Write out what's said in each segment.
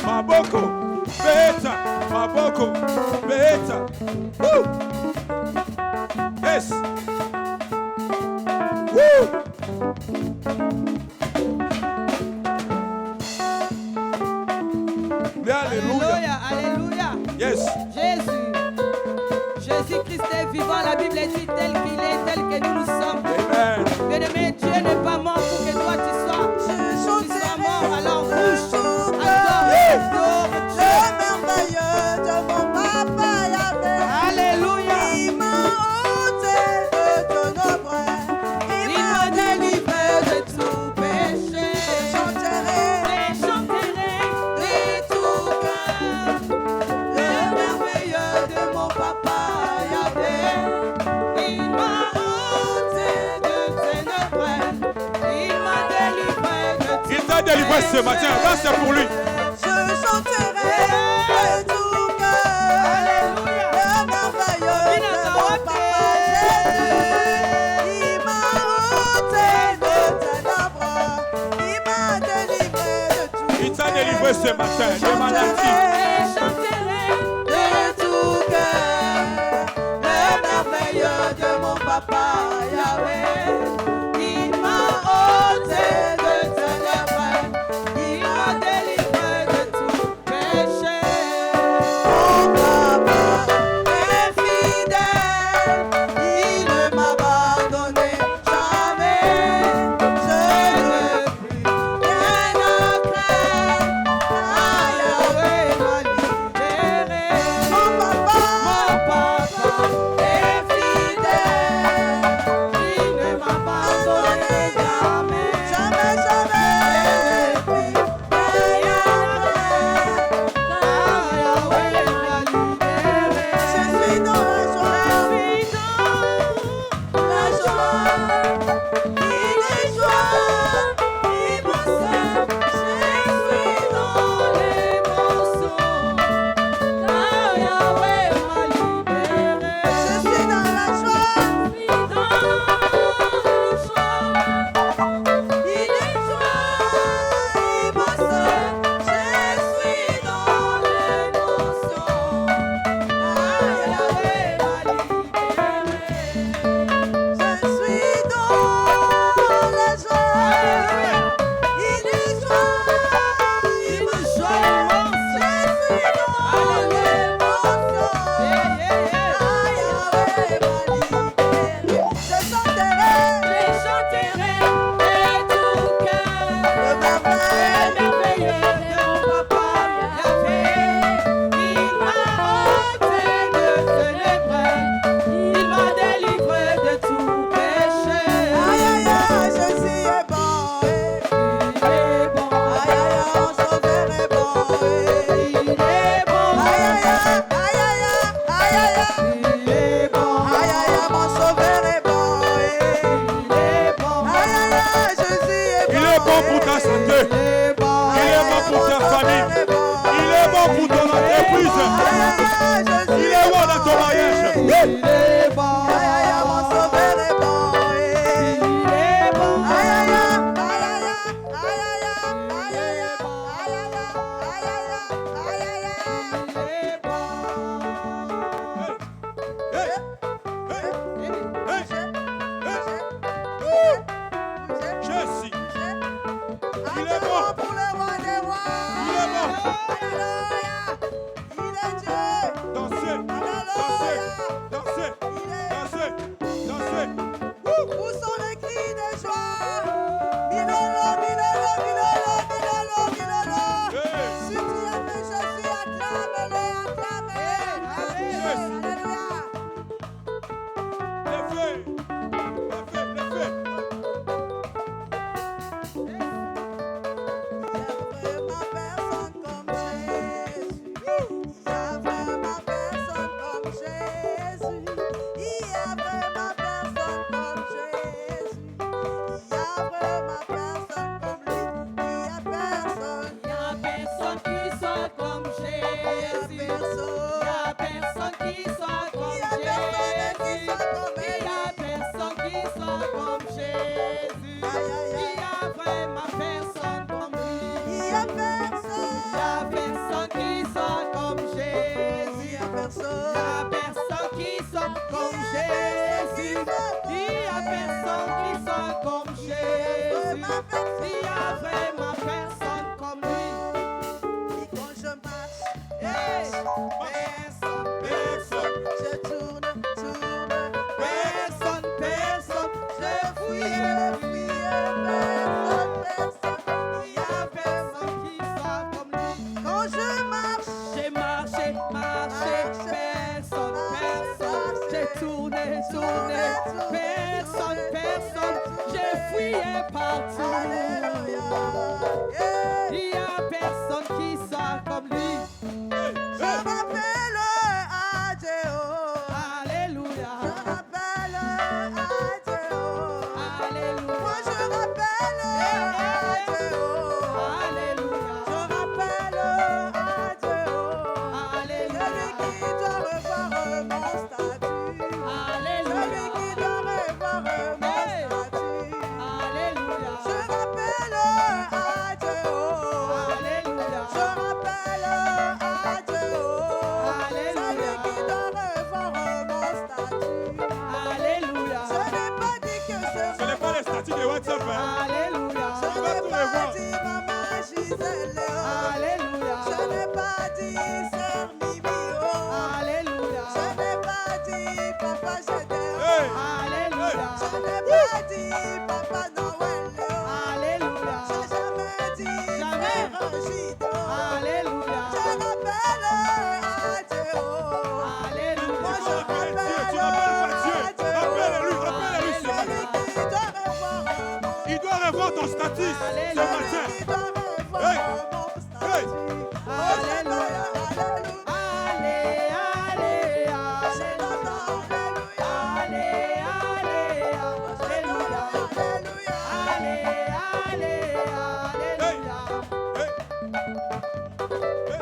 Maboko, beta, maboko, beta. Woo! Yes. Woo! Alléluia. Alléluia. Yes. Jésus-Christ est vivant. La Bible dit tel qu'il est, tel que nous sommes. Amen. Bien-aimé, Dieu n'est pas mort pour que toi tu sois mort. Alors bouge, adore Dieu. Merveilleux de mon papa Yahvé. Alléluia. Il m'a ôté de ton ombre. Il m'a délivré de tout péché. Je chanterai de tout cœur le merveilleux de mon papa Yahvé. Il m'a ôté de ténèbres. Il m'a délivré de tout péché. Il t'a délivré ce matin. Là, c'est pour lui. Je chanterai de tout cœur le merveilleux de mon papa Jésus. Il m'a ôté de ténèbres, il m'a délivré de tout. Il t'a délivré ce matin de maladie. Je chanterai de tout cœur le merveilleux de mon papa Yahvé. Il m'a ôté de ténèbres, il m'a délivré de tout péché. Mon papa est fidèle, il ne m'abandonne jamais. Je n'ai plus rien à craindre, car Yahvé m'a libéré. Mon papa est fidèle, il ne m'abandonne jamais. Jamais, jamais. Je n'ai plus rien à craindre, car Yahvé m'a libéré. Je suis dans la joie, la joie. Il est joie, il me sert. Je suis dans l'émotion, car Yahvé m'a libéré. Je suis dans la joie, il est joie, il me sert. Je suis dans l'émotion, car Yahvé m'a libéré. Je suis dans la joie, il est joie, il me joie. Je suis dans l'émotion, car Yahvé m'a libéré. Je chanterai de tout cœur le merveilleux de mon papa Yahvé. Il m'a ôté de ténèbres, il m'a délivré de tout péché. Aïe aïe aïe, Jésus est bon, il est bon. Aïe aïe aïe, mon sauveur est bon, il est bon. Aïe aïe aïe, aïe aïe aïe, aïe aïe, il est bon. Aïe aïe aïe, mon sauveur est bon, il est bon. Aïe aïe aïe, Jésus est bon. Il est bon pour ta santé. Il est bon. Il est bon pour ta famille. Il est bon pour ton entreprise. Il est bon dans ton mariage. Il est bon. Aïe aïe aïe, mon sauveur est bon. Il est bon. Aïe aïe aïe, aïe aïe aïe, aïe aïe aïe, aïe aïe aïe, aïe aïe aïe, il est bon. Hey, hey, je suis. Il est bon pour le roi des rois. Il est bon. Alléluia. Il est Dieu. Dansez, dansez, dansez, dansez, dansez. Où sont les cris de joie? Milolo, milolo, milolo, milolo, milolo. Hey. Si tu aimes Il y a vraiment personne comme lui. Et quand je marche, Hey, personne, Personne. je tourne, tourne, personne, personne, je fouille, personne, personne, il y a personne qui soit comme lui. quand je marche, J'ai marché, marché, personne, personne. J'ai tourné, tourné, personne, personne. J'ai fouillé partout. alléluia, yeah. Il y a personne qui soit comme lui. Je rappelle à Dieu, Alléluia, je rappelle à Dieu, alléluia, moi je rappelle à Dieu, alléluia, je rappelle à Dieu, alléluia, celui qui doit revoir mon statut, celui alléluia, qui doit revoir mon statut. alléluia, Je rappelle à Dieu, alléluia. je rappelle à Dieu, celui qui doit revoir mon statut. Alléluia. Je n'ai pas dit que Ce n'est pas les statuts de WhatsApp. Hein. Alléluia. je Tu vas n'ai tout pas revoir. dit maman Gisèle, Alléluia. je n'ai pas dit sœur Mimi, Alléluia. je n'ai pas dit papa Gédéon, Hey. Alléluia. je n'ai pas dit papa Noël, Alléluia. j'ai jamais dit Jamais. frère Gideon. Alléluia. Je rappelle à Dieu, Alléluia. moi je Rappelle Dieu, tu rappelle rappelles pas Dieu. à Dieu, Rappelle-lui ce matin. celui qui doit revoir mon Il doit revoir ton statut ce Alléluia. matin. celui qui doit revoir Hey. mon statut. Oh, Alléluia. alléluia, Allé, allé, je allé. l'entends, alléluia, Allé, allé, alléluia. alléluia. Allé, allé, alléluia. Hey. Hey.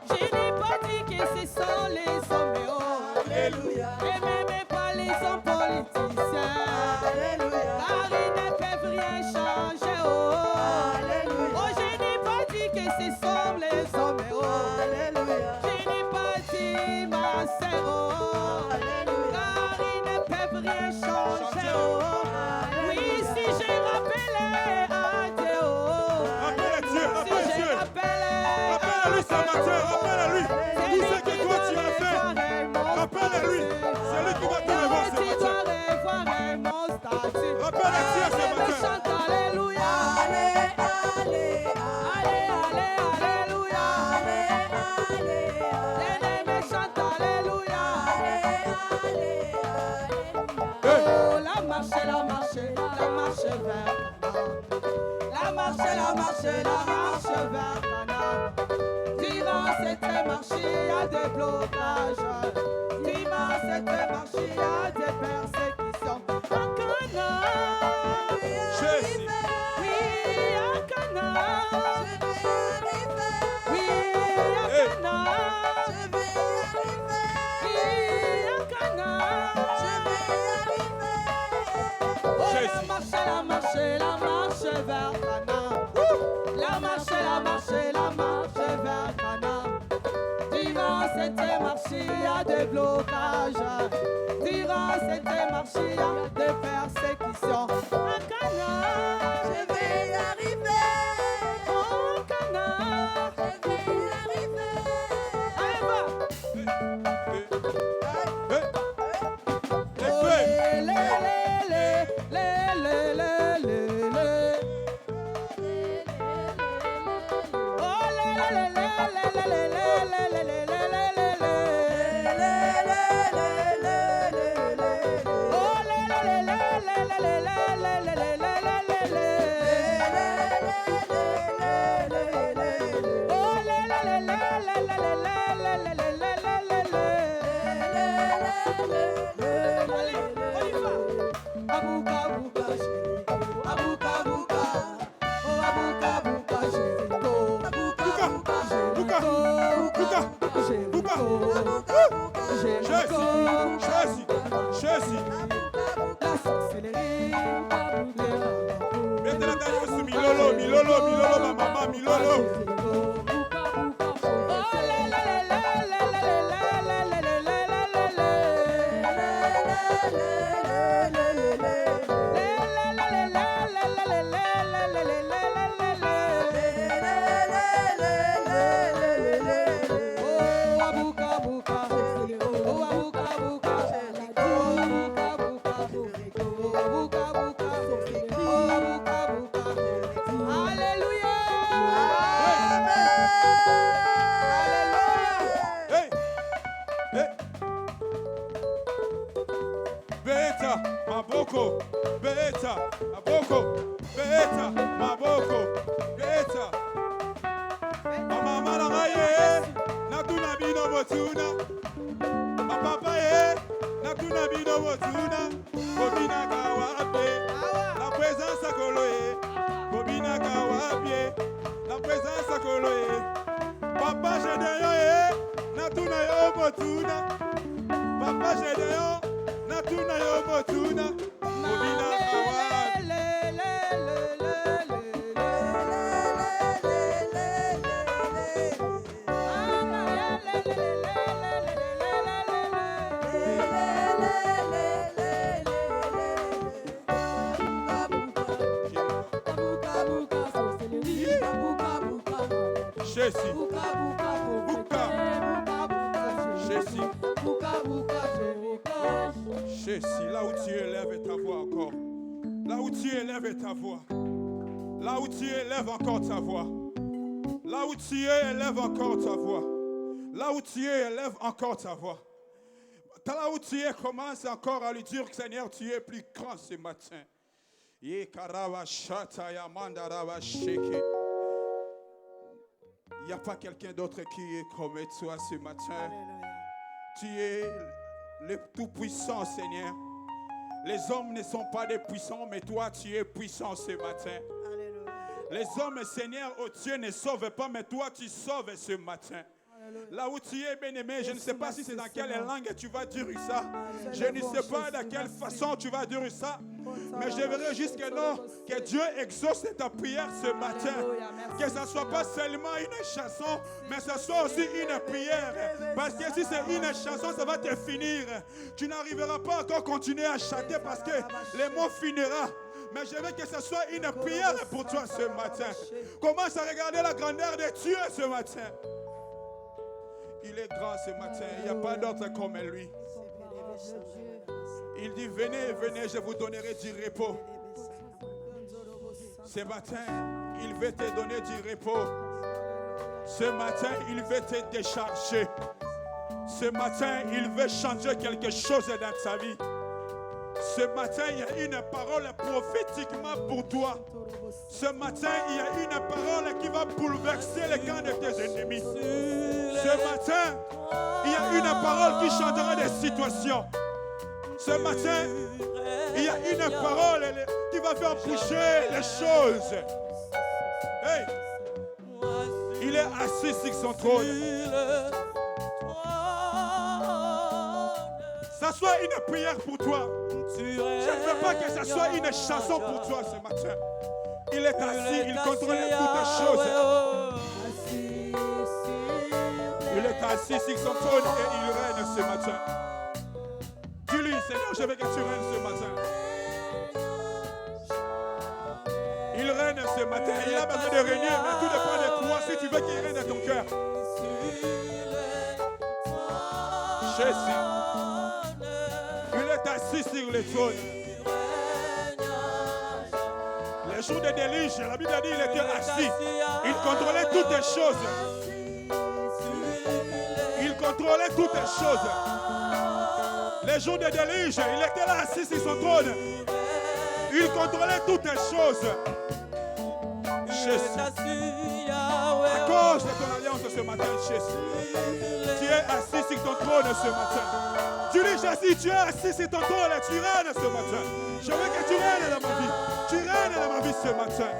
Je n'ai pas dit que ce sont les hommes, oh. Alléluia, Et même pas les hommes politiciens. alléluia, Car ils ne peuvent rien changer, oh. alléluia, Oh, je n'ai pas dit que ce sont les hommes, oh. alléluia, Je n'ai pas dit ma sœur, oh. alléluia. Car ils ne peuvent rien changer, oh. Oui, si je rappelais à Dieu, oh. Rappelle Dieu, Si rappelle je Dieu. rappelais Rappelle-lui ce matin, rappelle-lui. Tout ce que toi tu as fait. Rappelle-lui. C'est lui qui va te revoir ce matin. Rappelle à Dieu ce matin. Alléluia. Allez, allez, Allez, allez, alléluia. Bien-aimé, chante alléluia. Oh, la marche vers Canaan. La marche vers Canaan. Durant cette marche, il y a des blocages. Durant cette marche, il y a des persécutions. À Canaan. Jésus. Oui, à Canaan. Oui, à Hey. Canaan. Oui, à Canaan. Oh, Jésus. la marche vers Canaan. La marche vers Canaan. Durant cette marche, il y a des blocages. Durant cette marche, il y a des persécutions. À Canaan. Oh, à Canaan. Allez, va. Les Oh, feux. lé, lé, lé. Oh, lé, Jésus. La sorcellerie, Maintenant, d'ailleurs, Milolo, ma maman, Milolo. Oh, motuna. Papa eh, natuna bino motuna. Bobina kawabe, la présence à Koloé. Bobina kawabe, la présence à Koloé. Papa Gédéon eh, natuna yo motuna. Papa Gédéon, natuna yo motuna. Bobina kawabe. Jésus. Jésus, là où tu élèves ta voix encore. Là où tu élèves ta voix. Là où tu élèves encore ta voix. Là où tu élèves encore ta voix. Là où tu élèves encore ta voix. Là où tu es, commence encore à lui dire que Seigneur, tu es plus grand ce matin. Il n'y a pas quelqu'un d'autre qui est comme toi ce matin. Tu es le tout-puissant, Seigneur. Les hommes ne sont pas des puissants, mais toi, tu es puissant ce matin. Les hommes, Seigneur, oh Dieu, ne sauvent pas, mais toi, tu sauves ce matin. Là où tu es, bien-aimé, je ne sais pas si c'est dans quelle langue tu vas dire ça. Je ne sais pas de quelle façon tu vas dire ça. Mais je verrai jusqu'alors que Dieu exauce ta prière ce matin. Que ce ne soit pas seulement une chanson, mais que ce soit aussi une prière. Parce que si c'est une chanson, ça va te finir. Tu n'arriveras pas encore à continuer à chanter parce que les mots finiront. Mais je veux que ce soit une prière pour toi ce matin. Commence à regarder la grandeur de Dieu ce matin. Il est grand ce matin. Il n'y a pas d'autre comme lui. Il dit, venez, venez, je vous donnerai du repos. Ce matin, il veut te donner du repos. Ce matin, il veut te décharger. Ce matin, il veut changer quelque chose dans ta vie. Ce matin, il y a une parole prophétiquement pour toi. Ce matin, il y a une parole qui va bouleverser le camp de tes ennemis. Ce matin, il y a une parole qui changera des situations. Ce matin, il y a une parole qui va faire bouger les choses. Hey! Il est assis sur son trône. Ça soit une prière pour toi. Je ne veux pas que ça soit une chanson pour toi ce matin. Il est assis, il contrôle toutes les choses. Il est assis sur son trône et il règne ce matin. Dis-lui, Seigneur, je veux que tu règnes ce matin. Il règne ce matin. Il a besoin de régner, mais tout dépend de toi si tu veux qu'il règne dans ton cœur. Jésus. Il est assis sur le trône. Les jours de déluge, la Bible a dit qu'il était assis. Il contrôlait toutes les choses. Il contrôlait toutes les choses. Les jours de déluge, il était là assis sur son trône. Il contrôlait toutes les choses. Jésus. À cause de ton alliance ce matin, Jésus. Tu es assis sur ton trône ce matin. Tu dis, Jésus, tu es assis sur ton trône et tu règnes ce matin. Je veux que tu règnes dans ma vie. Tu règnes dans ma vie ce matin.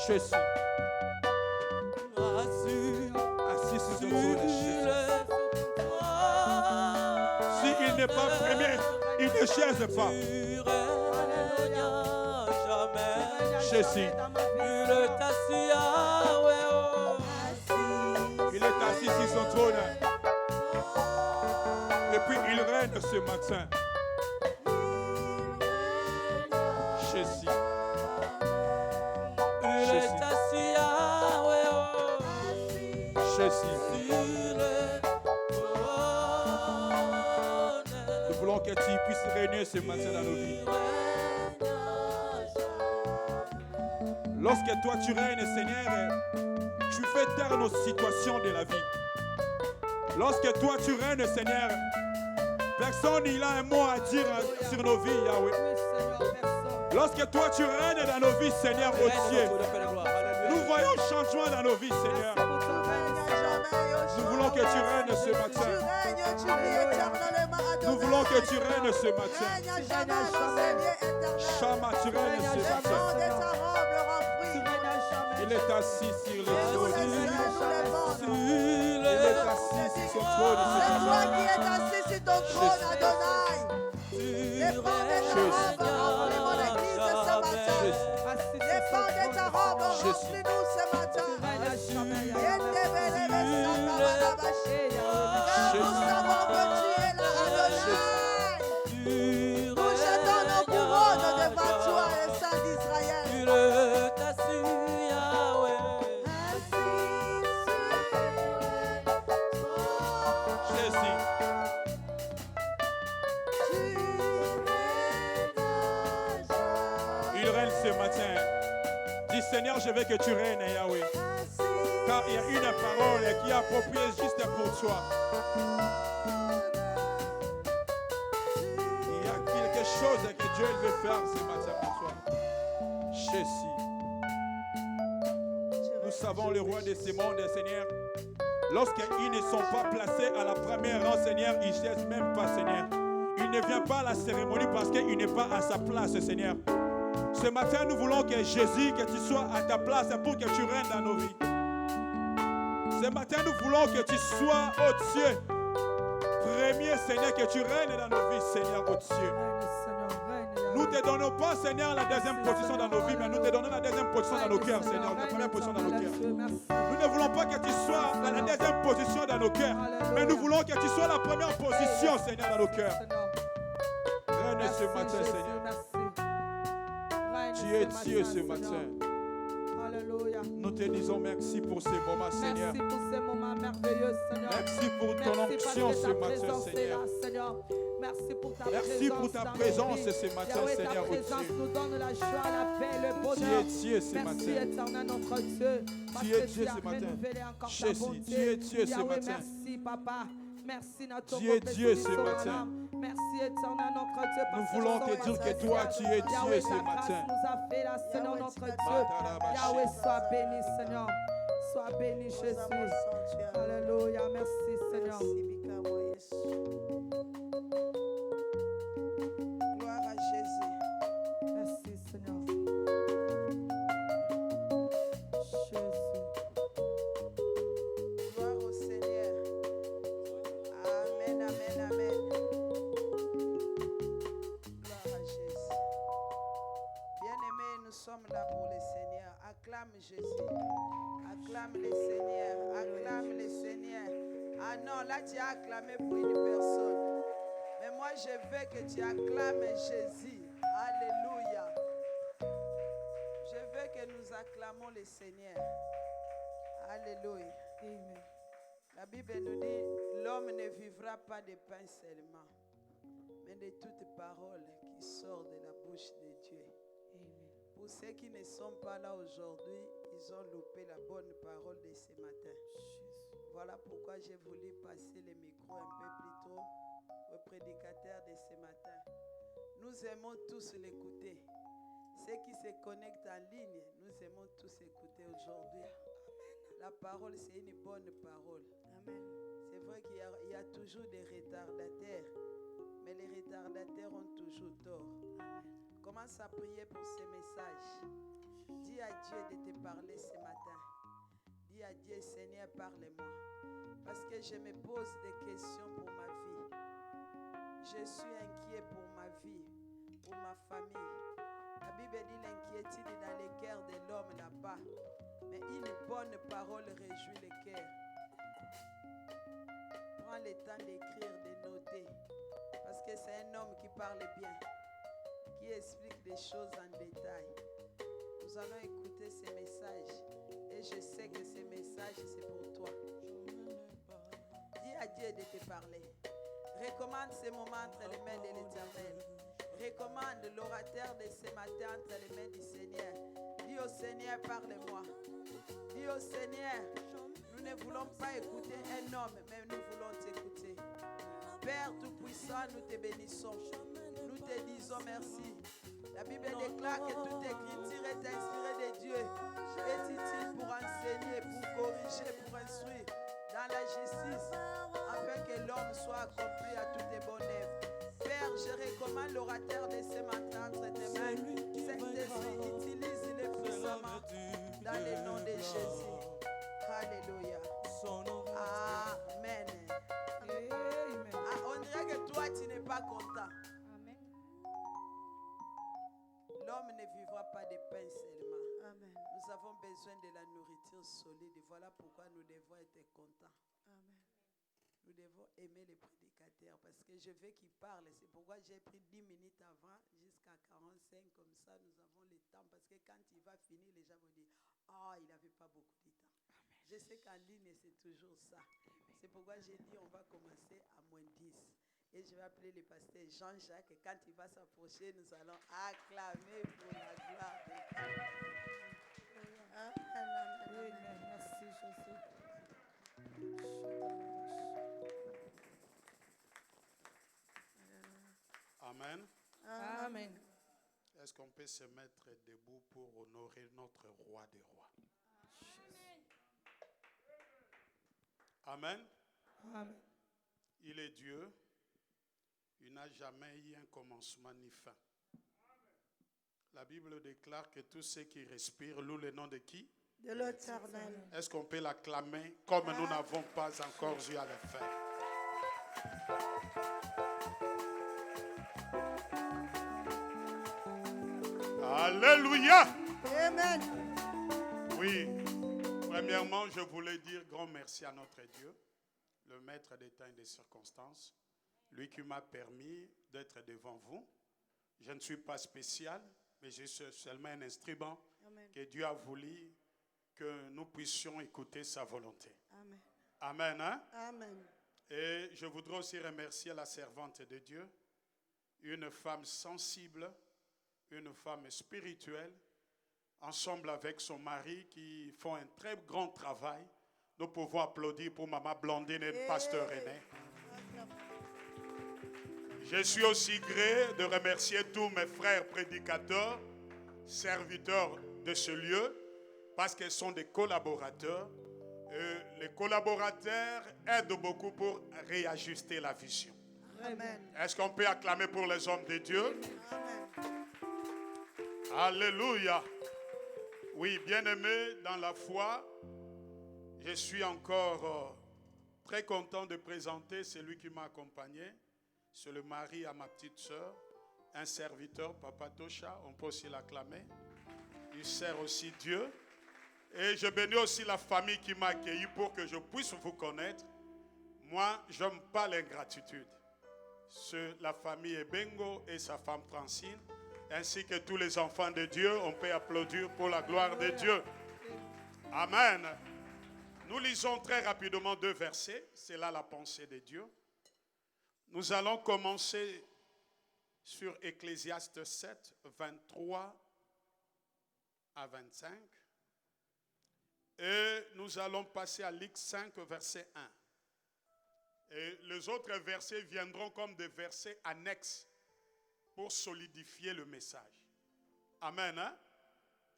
Jésus. Assis sur ton trône, Jésus. S'il n'est pas premier, il ne chaise pas. Jésus. Il est assis sur son trône. Et puis il règne ce matin. Jésus. Jésus. Nous voulons que tu puisses régner ce matin dans nos vies. Lorsque toi tu règnes, Seigneur, tu fais taire nos situations de la vie. Lorsque toi tu règnes, Seigneur, personne n'a un mot à dire sur nos vies, Yahweh. Lorsque toi tu règnes dans nos vies, Seigneur, oh Dieu, nous voyons changement dans nos vies, Seigneur. Nous voulons que tu règnes ce Tu matin. règnes, tu vis éternellement, Adonai. Nous voulons que tu règnes ce matin. Règne à jamais, Seigneur éternel. Shama, tu règnes ce Les matin. vents de ta robe le remplissent. Il est assis sur le Nous trône. les ailes, nous les vents. Il est assis sur son trône. C'est toi qui es assis sur ton trône, Adonai. Les vents de ta robe remplis mon église ce matin. Les vents de ta robe remplis-nous ce matin. Nous savons que tu es là, Adonai. Nous jetons nos couronnes devant toi, le Saint d'Israël. Jésus, il règne ce matin. Dis Seigneur, je veux que tu règnes, Yahweh. Car il y a une parole qui est appropriée juste pour toi. Il y a quelque chose que Dieu veut faire ce matin pour toi. Jésus. Nous savons le roi de ce monde, Seigneur. Lorsqu'ils ne sont pas placés à la première rang, Seigneur, ils ne cherchent même pas, Seigneur. Il ne vient pas à la cérémonie parce qu'il n'est pas à sa place, Seigneur. Ce matin, nous voulons que Jésus, que tu sois à ta place pour que tu règnes dans nos vies. Ce matin, nous voulons que tu sois au-dessus. Premier, Seigneur, que tu règnes dans nos vies, Seigneur, au-dessus. Nous ne te donnons pas, Seigneur, la deuxième position dans nos vies, mais nous te donnons la deuxième position dans nos cœurs, Seigneur, la première position dans nos cœurs. Nous ne voulons pas que tu sois à la deuxième position dans nos cœurs, mais nous voulons que tu sois la première position, Seigneur, dans nos cœurs. Règne ce matin, Seigneur. Tu es Dieu ce matin. Alléluia. Nous te disons merci pour ces moments, Seigneur. Merci pour ces moments merveilleux, Seigneur. Merci pour ton onction ce matin, Seigneur. Merci pour ta Merci pour ta présence ce matin, Yahweh, Seigneur, ta présence au-dessus. nous donne la joie, la paix, le Tu bonheur. es Dieu ce Merci matin. éternel notre Dieu. Parce Tu es que Dieu tu as ce matin. renouvelé encore ta Jésus, bonté. tu es Dieu ce Yahweh, matin. merci papa. Merci notre Tu es Dieu ce matin. Merci éternel notre Dieu. Nous parce voulons nous te sommes dire que toi, tu es Dieu Yahweh, ce ta grâce matin. nous a fait là, Seigneur Yahweh, notre tu as Dieu. Yahweh, sois béni, Seigneur. Sois béni, Jésus. Alléluia. Merci, Seigneur. Gloire à Jésus. Merci, Seigneur. Jésus. Gloire au Seigneur. Amen, amen, amen. Gloire à Jésus. Bien-aimés, nous sommes là pour le Seigneur. Acclame Jésus. Acclame le Seigneur. Acclame le Seigneur. Ah non, là tu as acclamé pour une personne. Mais moi je veux que tu acclames Jésus. Alléluia. Je veux que nous acclamons le Seigneur. Alléluia. Amen. La Bible nous dit, l'homme ne vivra pas de pain seulement, mais de toute parole qui sort de la bouche de Dieu. Amen. Pour ceux qui ne sont pas là aujourd'hui, ils ont loupé la bonne parole de ce matin. Voilà pourquoi j'ai voulu passer le micro un peu plus tôt au prédicateur de ce matin. Nous aimons tous l'écouter. Ceux qui se connectent en ligne, nous aimons tous écouter aujourd'hui. La parole, c'est une bonne parole. Amen. C'est vrai qu'il y a toujours des retardataires, mais les retardataires ont toujours tort. Commence à prier pour ces messages. Dis à Dieu de te parler ce matin. Dis à Dieu, Seigneur, parle-moi. Parce que je me pose des questions pour ma vie. Je suis inquiet pour ma vie, pour ma famille. La Bible dit l'inquiétude est dans le cœur de l'homme là-bas. Mais une bonne parole réjouit le cœur. Prends le temps d'écrire, de noter. Parce que c'est un homme qui parle bien, qui explique des choses en détail. Nous allons écouter ces messages. Et je sais que ces messages, c'est pour toi. Dis à Dieu de te parler. Recommande ce moment entre les mains de l'Éternel. Recommande l'orateur de ce matin entre les mains du Seigneur. Dis au Seigneur, parle-moi. Dis au Seigneur, nous ne voulons pas écouter un homme, mais nous voulons t'écouter. Père Tout-Puissant, nous te bénissons. Nous te disons merci. La Bible déclare que toute écriture est inspirée de Dieu. Est utile pour enseigner, pour corriger, pour instruire dans soit accompli à toutes tes bonnes œuvres. Père, je recommande l'orateur de ce matin entre tes mains. Saint-Esprit, utilise-le puissamment dans le nom de Jésus. Alléluia. Amen. Ah, on dirait que toi, tu n'es pas content. L'homme ne vivra pas de pain seulement. Amen. Nous avons besoin de la nourriture solide. Voilà pourquoi nous devons être contents. Amen. Nous devons aimer les prédicateurs parce que je veux qu'ils parlent. C'est pourquoi j'ai pris 10 minutes avant jusqu'à 45. Comme ça, nous avons le temps. Parce que quand il va finir, les gens vont dire « Ah, il n'avait pas beaucoup de temps. » Je sais qu'en ligne, c'est toujours ça. C'est pourquoi j'ai dit on va commencer à moins 10. Et je vais appeler le pasteur Jean-Jacques. Et quand il va s'approcher, nous allons acclamer pour la gloire de Dieu. Amen. Merci, Jésus. Amen. Amen. Est-ce qu'on peut se mettre debout pour honorer notre roi des rois? Amen. Amen. Il est Dieu. Il n'a jamais eu un commencement ni fin. La Bible déclare que tous ceux qui respirent louent le nom de qui? De l'Éternel. Est-ce qu'on peut l'acclamer comme nous n'avons pas encore eu à le faire? Alléluia! Amen. Oui, premièrement, je voulais dire grand merci à notre Dieu, le maître des temps et des circonstances, lui qui m'a permis d'être devant vous. Je ne suis pas spécial, mais je suis seulement un instrument Amen. que Dieu a voulu que nous puissions écouter sa volonté. Amen. Amen. Hein? Amen. Et je voudrais aussi remercier la servante de Dieu, une femme sensible, une femme spirituelle, ensemble avec son mari qui font un très grand travail. Nous pouvons applaudir pour Maman Blandine et le pasteur René. Je suis aussi gré de remercier tous mes frères prédicateurs, serviteurs de ce lieu, parce qu'ils sont des collaborateurs. Les collaborateurs aident beaucoup pour réajuster la vision. Amen. Est-ce qu'on peut acclamer pour les hommes de Dieu? Amen. Alléluia. Oui, bien-aimés dans la foi, je suis encore très content de présenter celui qui m'a accompagné. C'est le mari à ma petite soeur, un serviteur, Papa Tosha, on peut aussi l'acclamer. Il sert aussi Dieu. Et je bénis aussi la famille qui m'a accueilli pour que je puisse vous connaître. Moi, je n'aime pas l'ingratitude. C'est la famille Ebengo et sa femme Francine, ainsi que tous les enfants de Dieu. On peut applaudir pour la gloire de Dieu. Amen. Nous lisons très rapidement 2 versets. C'est là la pensée de Dieu. Nous allons commencer sur Ecclésiaste 7, 23 à 25. Et nous allons passer à Luc 5, verset 1. Et les autres versets viendront comme des versets annexes pour solidifier le message. Amen. Hein?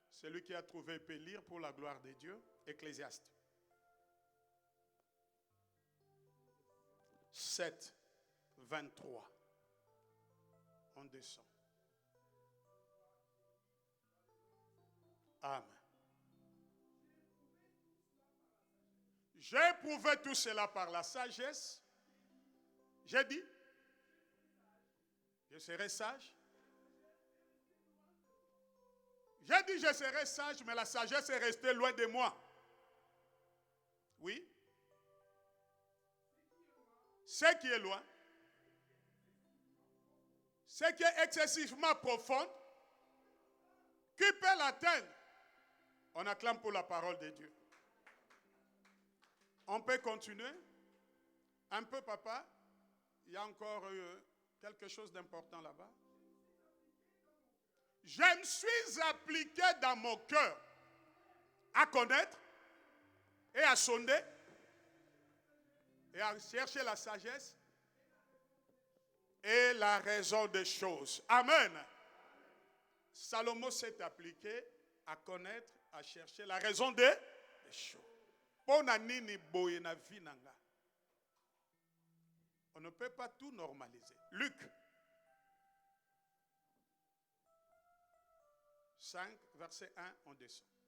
Celui qui a trouvé peut lire pour la gloire de Dieu. Ecclésiaste 7, 23. On descend. Amen. J'ai éprouvé tout cela par la sagesse. J'ai dit, je serai sage. J'ai dit, je serai sage, mais la sagesse est restée loin de moi. Oui. Ce qui est loin, ce qui est excessivement profond, qui peut l'atteindre? On acclame pour la parole de Dieu. On peut continuer? Un peu, papa. Il y a encore quelque chose d'important là-bas. Je me suis appliqué dans mon cœur à connaître et à sonder et à chercher la sagesse et la raison des choses. Amen. Salomon s'est appliqué à connaître, à chercher la raison des choses. On On ne peut pas tout normaliser. Luc 5, verset 1, on descend.